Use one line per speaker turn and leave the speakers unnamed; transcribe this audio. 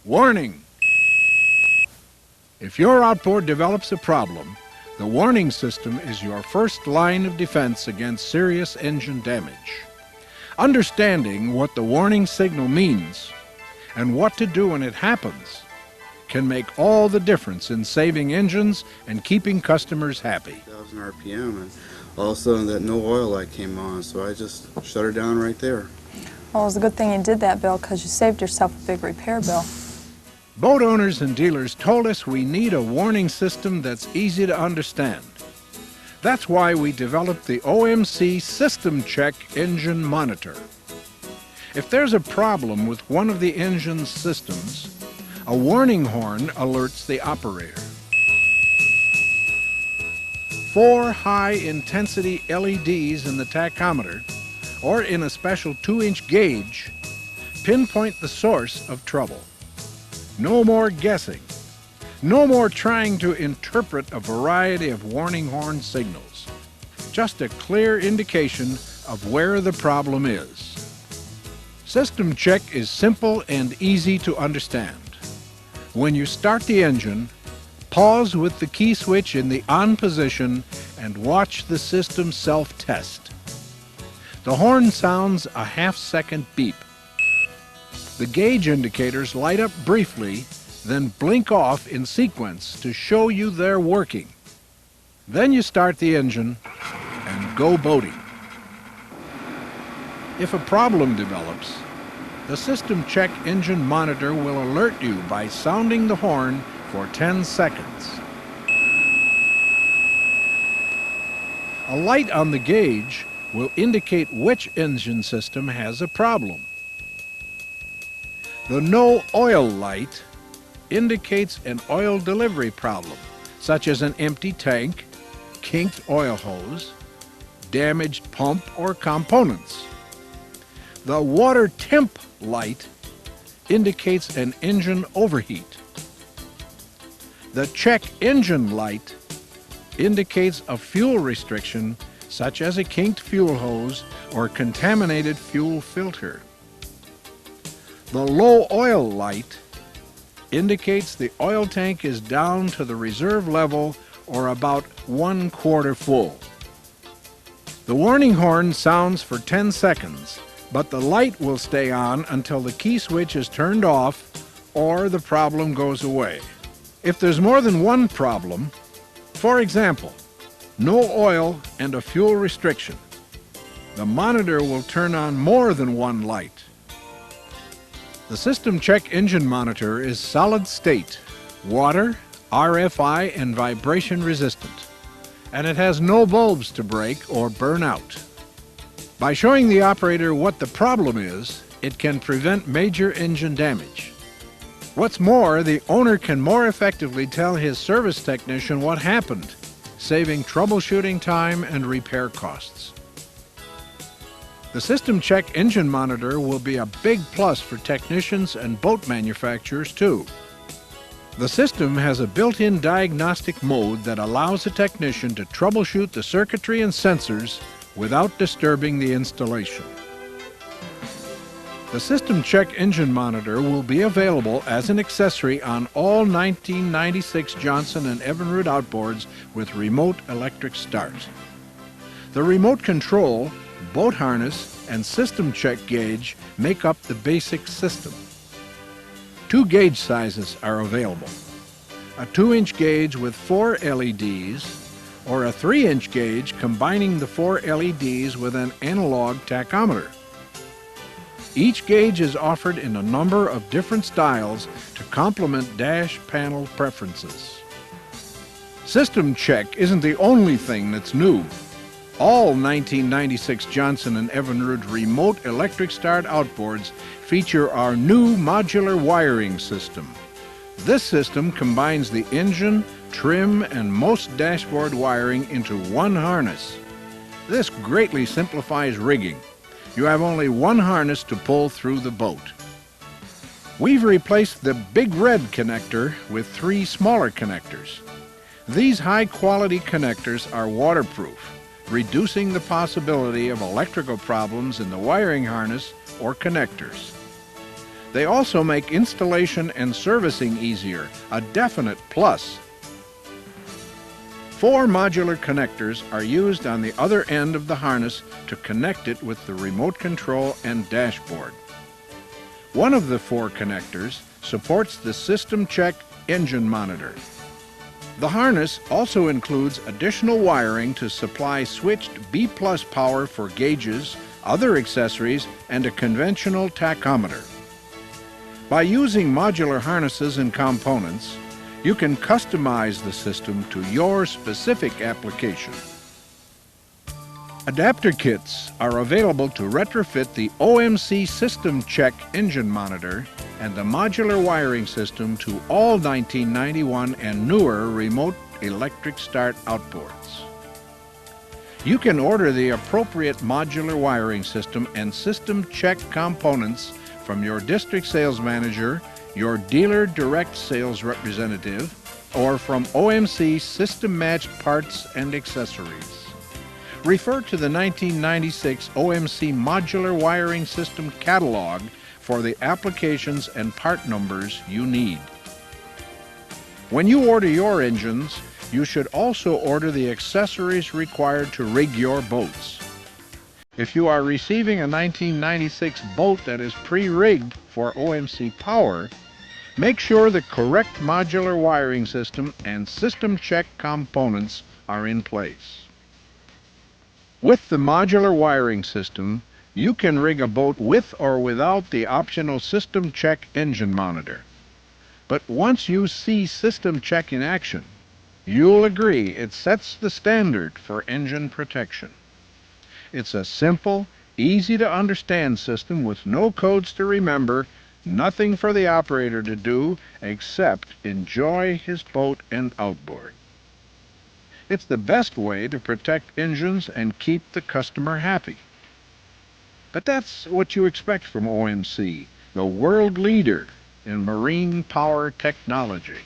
Warning! If your outboard develops a problem, the warning system is your first line of defense against serious engine damage. Understanding what the warning signal means and what to do when it happens can make all the difference in saving engines and keeping customers happy.
1,000 RPM, and all of a sudden that no oil light came on, so I just shut her down right there.
Well, it was a good thing you did that, Bill, because you saved yourself a big repair bill.
Boat owners and dealers told us we need a warning system that's easy to understand. That's why we developed the OMC System Check Engine Monitor. If there's a problem with one of the engine's systems, a warning horn alerts the operator. 4 high-intensity LEDs in the tachometer, or in a special 2-inch gauge, pinpoint the source of trouble. No more guessing. No more trying to interpret a variety of warning horn signals. Just a clear indication of where the problem is. System check is simple and easy to understand. When you start the engine, pause with the key switch in the on position and watch the system self-test. The horn sounds a half-second beep. The gauge indicators light up briefly, then blink off in sequence to show you they're working. Then you start the engine and go boating. If a problem develops, the System Check Engine Monitor will alert you by sounding the horn for 10 seconds. A light on the gauge will indicate which engine system has a problem. The no oil light indicates an oil delivery problem, such as an empty tank, kinked oil hose, damaged pump or components. The water temp light indicates an engine overheat. The check engine light indicates a fuel restriction, such as a kinked fuel hose or contaminated fuel filter. The low oil light indicates the oil tank is down to the reserve level or about 1/4 full. The warning horn sounds for 10 seconds, but the light will stay on until the key switch is turned off or the problem goes away. If there's more than one problem, for example, no oil and a fuel restriction, the monitor will turn on more than one light. The System Check Engine Monitor is solid state, water, RFI, and vibration resistant, and it has no bulbs to break or burn out. By showing the operator what the problem is, it can prevent major engine damage. What's more, the owner can more effectively tell his service technician what happened, saving troubleshooting time and repair costs. The System Check Engine Monitor will be a big plus for technicians and boat manufacturers too. The system has a built-in diagnostic mode that allows a technician to troubleshoot the circuitry and sensors without disturbing the installation. The System Check Engine Monitor will be available as an accessory on all 1996 Johnson and Evinrude outboards with remote electric start. The remote control, boat harness, and system check gauge make up the basic system. 2 gauge sizes are available: a 2-inch gauge with 4 LEDs, or a 3-inch gauge combining the 4 LEDs with an analog tachometer. Each gauge is offered in a number of different styles to complement dash panel preferences. System check isn't the only thing that's new. All 1996 Johnson and Evinrude remote electric start outboards feature our new modular wiring system. This system combines the engine, trim, and most dashboard wiring into one harness. This greatly simplifies rigging. You have only one harness to pull through the boat. We've replaced the big red connector with 3 smaller connectors. These high-quality connectors are waterproof, reducing the possibility of electrical problems in the wiring harness or connectors. They also make installation and servicing easier, a definite plus. 4 modular connectors are used on the other end of the harness to connect it with the remote control and dashboard. One of the 4 connectors supports the System Check engine monitor. The harness also includes additional wiring to supply switched B+ power for gauges, other accessories, and a conventional tachometer. By using modular harnesses and components, you can customize the system to your specific application. Adapter kits are available to retrofit the OMC System Check engine monitor and the modular wiring system to all 1991 and newer remote electric start outboards. You can order the appropriate modular wiring system and System Check components from your district sales manager, your dealer direct sales representative, or from OMC System Matched Parts and Accessories. Refer to the 1996 OMC Modular Wiring System catalog for the applications and part numbers you need. When you order your engines, you should also order the accessories required to rig your boats. If you are receiving a 1996 boat that is pre-rigged for OMC power, make sure the correct modular wiring system and System Check components are in place. With the modular wiring system, you can rig a boat with or without the optional System Check engine monitor. But once you see System Check in action, you'll agree it sets the standard for engine protection. It's a simple, easy-to-understand system with no codes to remember, nothing for the operator to do except enjoy his boat and outboard. It's the best way to protect engines and keep the customer happy. But that's what you expect from OMC, the world leader in marine power technology.